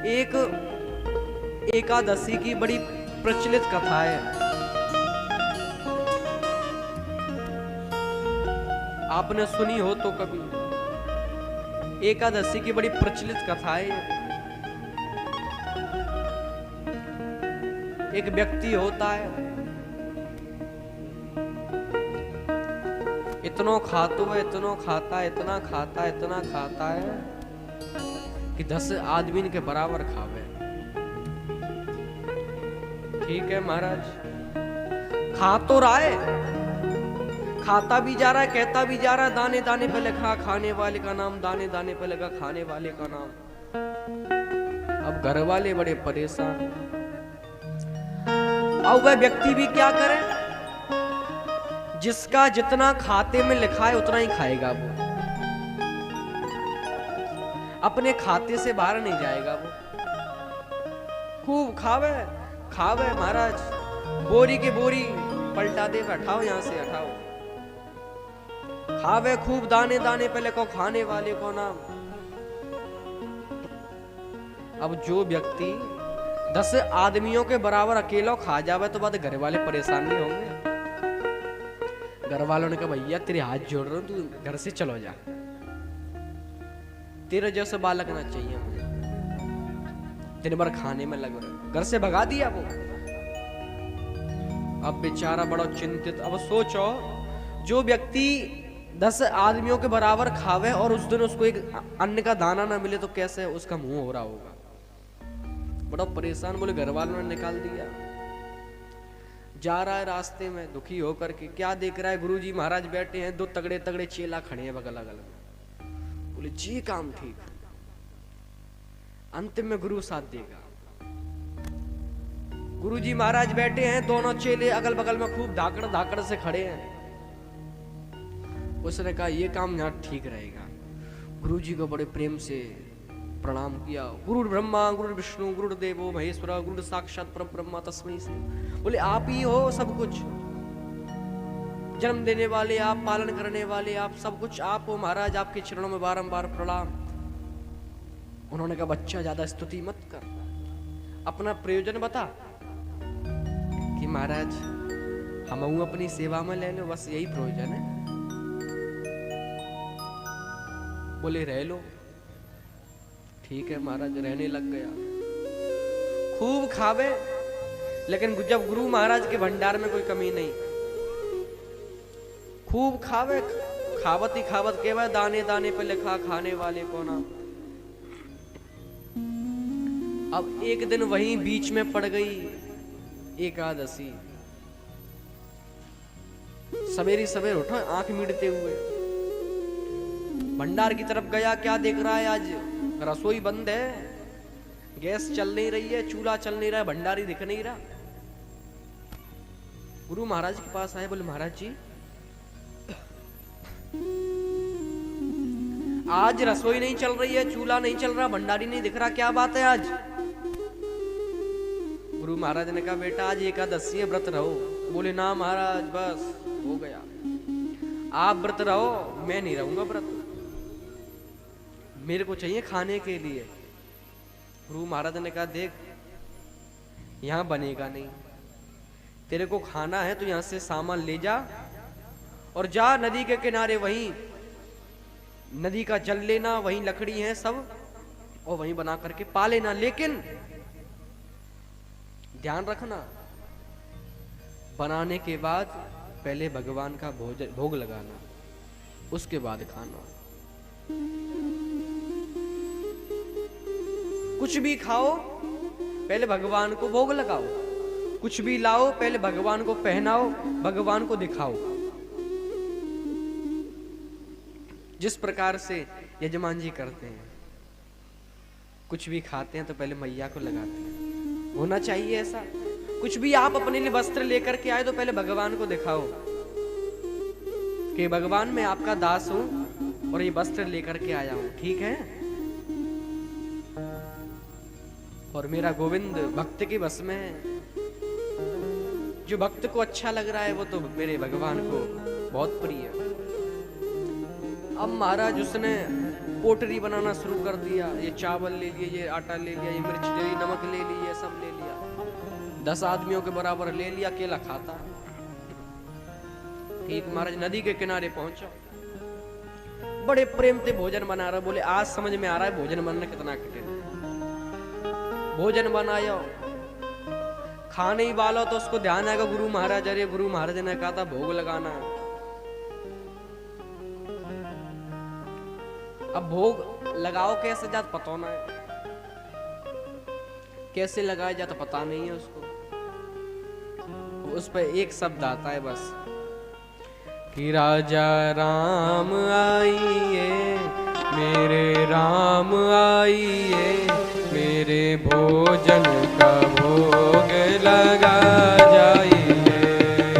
एक एकादशी की बड़ी प्रचलित कथा है। आपने सुनी हो तो कभी। एकादशी की बड़ी प्रचलित कथा है। एक व्यक्ति होता है, इतना खातो है, इतना खाता है, इतना खाता है, इतना खाता है कि 10 आदमी के बराबर खावे। ठीक है महाराज, खा तो रहा है, खाता भी जा रहा है, कहता भी जा रहा है, दाने दाने पे लिखा खाने वाले का नाम, दाने दाने पे लगा खाने वाले का नाम। अब घर वाले बड़े परेशान। अब वह व्यक्ति भी क्या करे, जिसका जितना खाते में लिखा है उतना ही खाएगा वो, अपने खाते से बाहर नहीं जाएगा वो। खूब खावे खावे महाराज, बोरी के बोरी पलटा दे, हटाओ यहां से हटाओ। खावे खूब, दाने दाने पे लिखो खाने वाले को नाम। अब जो व्यक्ति 10 आदमियों के बराबर अकेला खा जावे तो बाद घर वाले परेशान नहीं होंगे। घर वालों ने कहा भैया तेरे हाथ जोड़ रहा हूं, तू घर से चलो जा, तेरे जैसे बालक ना चाहिए मुझे, दिन भर खाने में लग रहे। घर से भगा दिया वो। अब बेचारा बड़ा चिंतित। अब सोचो, जो व्यक्ति 10 आदमियों के बराबर खावे और उस दिन उसको एक अन्न का दाना ना मिले तो कैसे उसका मुंह हो रहा होगा। बड़ा परेशान। बोले घर वालों ने निकाल दिया। जा रहा है रास्ते में दुखी होकर के, क्या देख रहा है, गुरुजी महाराज बैठे हैं, 2 तगड़े तगड़े चेला खड़े हैं बगल अगल में। बोले जी काम ठीक, अंतिम में गुरु साथ देगा। गुरुजी महाराज बैठे हैं, दोनों चेले अगल बगल में खूब धाकड़ धाकड़ से खड़े हैं। उसने कहा ये काम यहाँ ठीक रहेगा। गुरुजी को बड़े प्रेम से प्रणाम किया। गुरु ब्रह्मा गुरु विष्णु गुरु देवो महेश्वरा गुरु साक्षात परम ब्रह्मा तस्मै श्री। बोले आप ही हो सब कुछ, जन्म देने वाले आप, पालन करने वाले आप, सब कुछ आप हो महाराज, आपके चरणों में बारंबार प्रणाम। उन्होंने कहा बच्चा ज्यादा स्तुति मत कर, अपना प्रयोजन बता कि महाराज हम अपनी सेवा में ले लो, बस यही प्रयोजन है। बोले रह लो। ठीक है महाराज, रहने लग गया। खूब खावे, लेकिन जब गुरु महाराज के भंडार में कोई कमी नहीं। खूब खावे, खावत ही खावत केवल दाने दाने पे लिखा खाने वाले को नाम। अब एक दिन वहीं बीच में पड़ गई एकादशी। सवेरी सवेर उठा आंख मीटते हुए, भंडार की तरफ गया। क्या देख रहा है, आज रसोई बंद है, गैस चल नहीं रही है, चूल्हा चल नहीं रहा है, भंडारी दिख नहीं रहा। गुरु महाराज के पास आए। बोले महाराज जी आज रसोई नहीं चल रही है, चूल्हा नहीं चल रहा, भंडारी नहीं दिख रहा, क्या बात है आज? गुरु महाराज ने कहा बेटा आज एकादशी है, व्रत रहो। बोले ना महाराज बस हो गया, आप व्रत रहो, मैं नहीं रहूंगा व्रत, मेरे को चाहिए खाने के लिए। गुरु महाराज ने कहा देख यहां बनेगा नहीं, तेरे को खाना है तो यहां से सामान ले जा और जा नदी के किनारे, वहीं नदी का जल लेना, वहीं लकड़ी है सब, और वहीं बना करके पा लेना। लेकिन ध्यान रखना, बनाने के बाद पहले भगवान का भोग लगाना, उसके बाद खाना। कुछ भी खाओ पहले भगवान को भोग लगाओ, कुछ भी लाओ पहले भगवान को पहनाओ, भगवान को दिखाओ। जिस प्रकार से यजमान जी करते हैं, कुछ भी खाते हैं तो पहले मैया को लगाते हैं, होना चाहिए ऐसा। कुछ भी आप अपने लिए वस्त्र लेकर के आए तो पहले भगवान को दिखाओ कि भगवान मैं आपका दास हूं और ये वस्त्र लेकर के आया हूं, ठीक है? और मेरा गोविंद भक्त के बस में है। जो भक्त को अच्छा लग रहा है वो तो मेरे भगवान को बहुत प्रिय है। अब महाराज उसने पोटरी बनाना शुरू कर दिया। ये चावल ले लिए, ये आटा ले लिया, ये मिर्च ले ली, नमक ले ली, ये सब ले लिया। 10 आदमियों के बराबर ले लिया, अकेला खाता। एक महाराज नदी के किनारे पहुंचा, बड़े प्रेम से भोजन बना रहा। बोले आज समझ में आ रहा है भोजन बनना कितना कठिन है। भोजन बनाया, खाने ही वाला तो उसको ध्यान आएगा गुरु महाराज, अरे गुरु महाराज ने कहा था भोग लगाना है। अब भोग लगाओ कैसे जात पता ना है, कैसे लगाया जाता पता नहीं है उसको। उस पर एक शब्द आता है बस कि राजा राम आइए, मेरे राम आइए, मेरे भोजन का भोग लगा जाइए।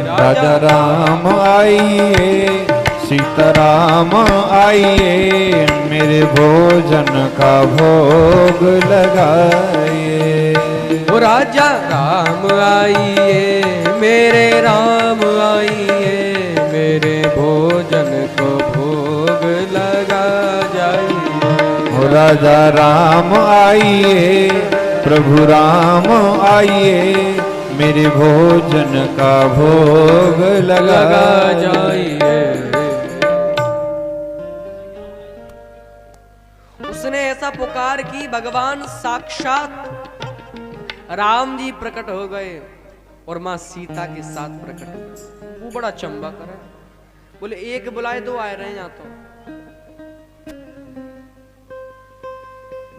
राजा राम आइए, सीताराम आइए, मेरे भोजन का भोग लगाइए। ओ राजा राम आइए, मेरे राम आइए, मेरे भोजन को भोग लगा जाइए। ओ राजा राम आइए, प्रभु राम आइए, मेरे भोजन का भोग लगा जाइए। उसने ऐसा पुकार की, भगवान साक्षात राम जी प्रकट हो गए और मां सीता के साथ प्रकट हो गए। वो बड़ा चंबा करे, बोले एक बुलाए दो आए रहे यहाँ तो।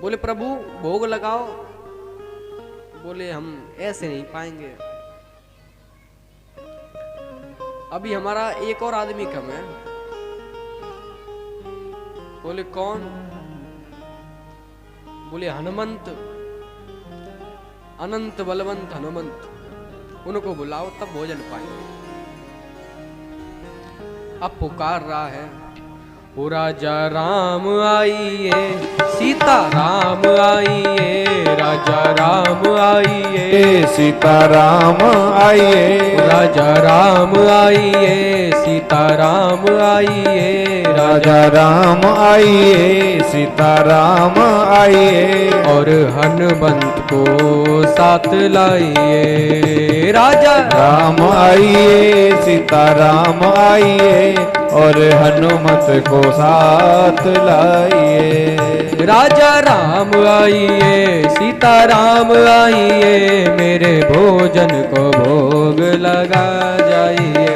बोले प्रभु भोग लगाओ। बोले हम ऐसे नहीं पाएंगे, अभी हमारा एक और आदमी कम है। बोले कौन? बोले हनुमंत, अनंत बलवंत हनुमंत, उनको बुलाओ तब भोजन पाएंगे। अब पुकार रहा है, ओ राजा राम आइए, सीता राम आइए, राजा राम आइए, सीता राम आइए, राजा राम आइए, सीता राम आइए, राजा राम आइए, सीता राम आइए, और हनुमंत को साथ लाइए। राजा राम आइए, सीता राम आइए, और हनुमत को साथ लाइए। राजा राम आइए, सीता राम आइए, मेरे भोजन को भोग लगा जाइए।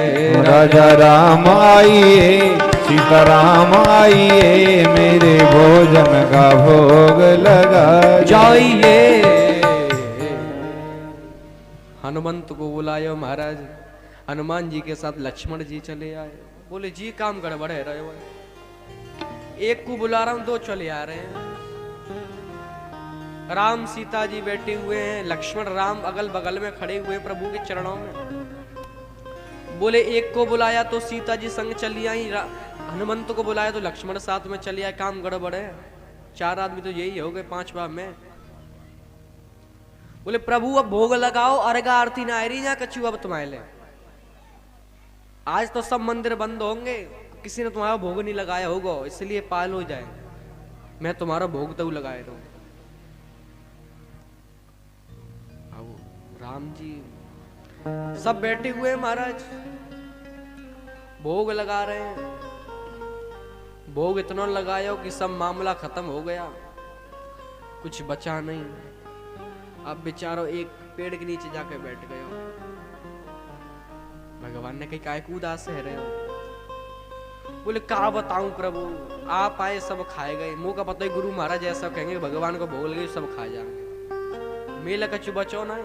राजा राम आइए, सीता राम आइए, मेरे भोजन का भोग लगा जाइए। हनुमंत को बुलायो महाराज। हनुमान जी के साथ लक्ष्मण जी चले आए। बोले जी काम गड़बड़ है रहे हो, एक को बुला रहा हूं, दो चले आ रहे हैं। राम सीता जी बैठे हुए हैं, लक्ष्मण राम अगल बगल में खड़े हुए प्रभु के चरणों में। बोले एक को बुलाया तो सीता जी संग चली आई, हनुमंत को बुलाया तो लक्ष्मण साथ में चले आए। काम गड़बड़ है, 4 आदमी तो यही हो गए 5वां में। बोले प्रभु अब भोग लगाओ, अर्घा आरती ना आ रही ना कछु अब तुम्हारे लिए। आज तो सब मंदिर बंद होंगे, किसी ने तुम्हारा भोग नहीं लगाया होगा, इसलिए पाल हो जाए, मैं तुम्हारा भोग तो लगाए रहूं। राम जी सब बैठे हुए हैं महाराज, भोग लगा रहे हैं। भोग इतना लगाया कि सब मामला खत्म हो गया, कुछ बचा नहीं। अब बेचारो एक पेड़ के नीचे जाकर बैठ गए। भगवान ने कही काय को उदास रह रहे हो? बोले क्या बताऊं प्रभु, आप आए सब खाए गए। मुंह का पता ही गुरु महाराज ऐसा कहेंगे भगवान को भोग लगे सब खा जाएंगे, मेला का चुबचो ना है।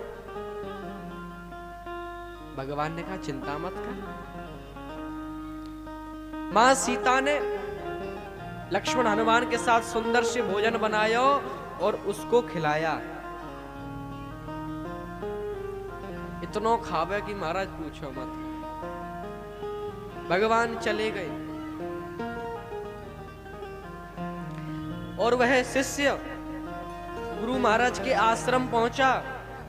भगवान ने कहा चिंता मत कर। मां सीता ने लक्ष्मण हनुमान के साथ सुंदर से भोजन बनाया और उसको खिलाया। इतना खावे कि महाराज पूछो मत। भगवान चले गए और वह शिष्य गुरु महाराज के आश्रम पहुंचा,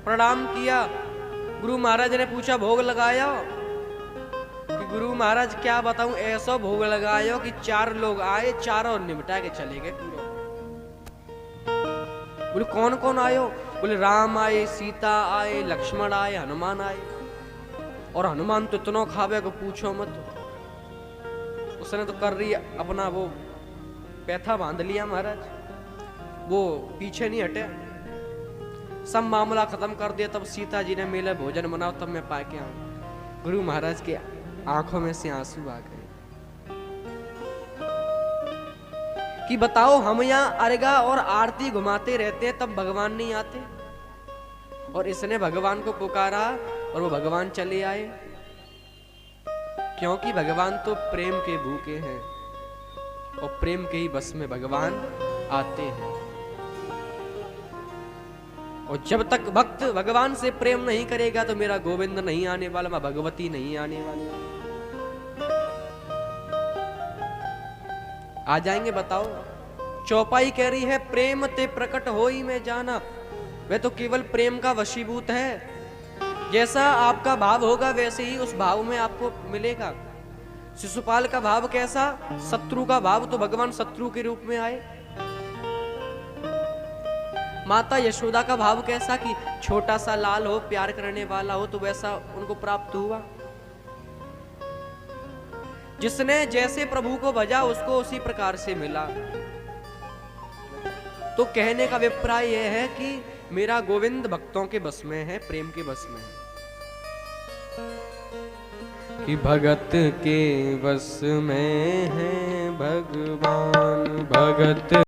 प्रणाम किया। गुरु महाराज ने पूछा भोग लगाया? कि गुरु महाराज क्या बताऊं, ऐसा भोग लगायो कि 4 लोग आए, चारों निपटा के चले गए पूरा। बोले कौन कौन आयो? बोले राम आए, सीता आए, लक्ष्मण आए, हनुमान आए। और हनुमान तो इतना खावे को पूछो मत। उसने तो कर रही अपना वो पैथा बांध लिया महाराज, वो पीछे नहीं हटे। सब मामला खत्म कर दिया। तब सीता जी ने मेला भोजन बनाओ, तब मैं पाके आऊं। गुरु महाराज के आंखों में से आंसू आ गए कि बताओ, हम यहाँ अर्घा और आरती घुमाते रहते हैं, तब भगवान नहीं आते। और इसने भगवान को पुकारा और वो भगवान चले आए, क्योंकि भगवान तो प्रेम के भूखे हैं और प्रेम के ही बस में भगवान आते हैं। और जब तक भक्त भगवान से प्रेम नहीं करेगा तो मेरा गोविंद नहीं आने वाला, मैं भगवती नहीं आने वाली। आ जाएंगे बताओ। चौपाई कह रही है प्रेम ते प्रकट होई में जाना। वह तो केवल प्रेम का वशीभूत है। जैसा आपका भाव होगा वैसे ही उस भाव में आपको मिलेगा। शिशुपाल का भाव कैसा? शत्रु का भाव, तो भगवान शत्रु के रूप में आए। माता यशोदा का भाव कैसा कि छोटा सा लाल हो, प्यार करने वाला हो, तो वैसा उनको प्राप्त हुआ। जिसने जैसे प्रभु को भजा उसको उसी प्रकार से मिला। तो कहने का अभिप्राय यह है कि मेरा गोविंद भक्तों के बस में है, प्रेम के बस में है। कि भगत के बस में है भगवान, भगत